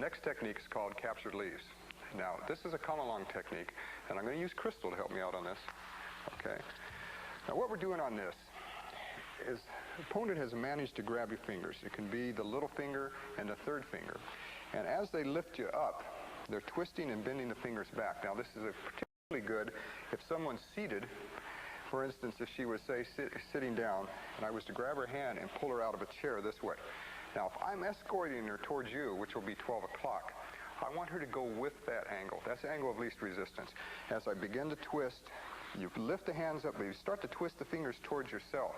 next technique is called captured leaves. Now, this is a come-along technique, and I'm going to use Crystal to help me out on this. Okay. Now, what we're doing on this is the opponent has managed to grab your fingers. It can be the little finger and the third finger. And as they lift you up, they're twisting and bending the fingers back. Now, this is particularly good if someone's seated. For instance, if she was, say, sitting down, and I was to grab her hand and pull her out of a chair this way. Now, if I'm escorting her towards you, which will be 12 o'clock, I want her to go with that angle. That's the angle of least resistance. As I begin to twist, you lift the hands up, but you start to twist the fingers towards yourself.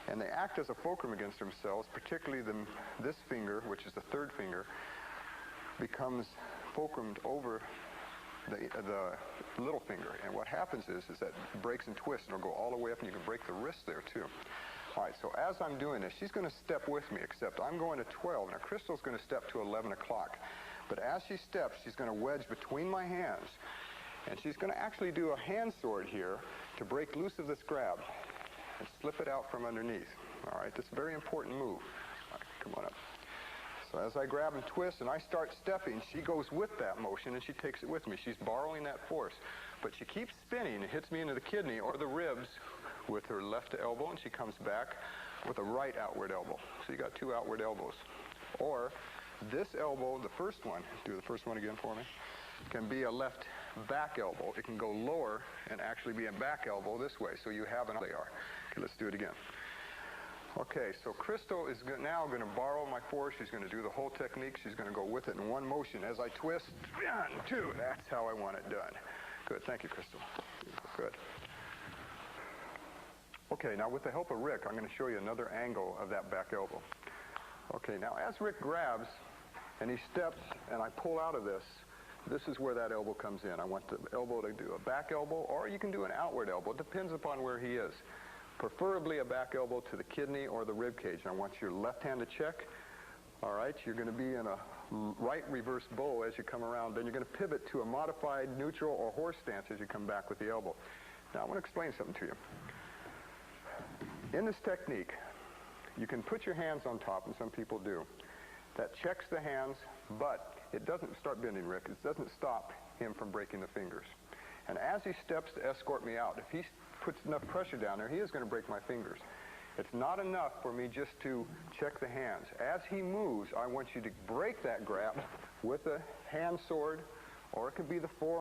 And they act as a fulcrum against themselves, particularly this finger, which is the third finger, becomes fulcrumed over the little finger. And what happens is that it breaks and twists, and it'll go all the way up, and you can break the wrist there, too. All right, so as I'm doing this, she's going to step with me, except I'm going to 12. Now, Crystal's going to step to 11 o'clock. But as she steps, she's going to wedge between my hands, and she's going to actually do a hand sword here to break loose of this grab and slip it out from underneath. All right, that's a very important move. All right, come on up. So as I grab and twist and I start stepping, she goes with that motion and she takes it with me. She's borrowing that force. But she keeps spinning and hits me into the kidney or the ribs with her left elbow, and she comes back with a right outward elbow. So you got two outward elbows. Or this elbow, the first one, do the first one again for me, can be a left back elbow. It can go lower and actually be a back elbow this way. So you have an, they are. Okay, let's do it again. Okay, so Crystal is now going to borrow my force. She's going to do the whole technique. She's going to go with it in one motion. As I twist, 1, 2, that's how I want it done. Good, thank you, Crystal. Good. Okay, now with the help of Rick, I'm going to show you another angle of that back elbow. Okay, now as Rick grabs and he steps and I pull out of this, this is where that elbow comes in. I want the elbow to do a back elbow, or you can do an outward elbow. It depends upon where he is. Preferably a back elbow to the kidney or the rib cage. I want your left hand to check. All right, you're going to be in a right reverse bow as you come around. Then you're going to pivot to a modified neutral or horse stance as you come back with the elbow. Now I want to explain something to you. In this technique, you can put your hands on top, and some people do. That checks the hands, but it doesn't start bending, Rick. It doesn't stop him from breaking the fingers. And as he steps to escort me out, if he puts enough pressure down there, he is going to break my fingers. It's not enough for me just to check the hands. As he moves, I want you to break that grab with a hand sword, or it could be the forearm.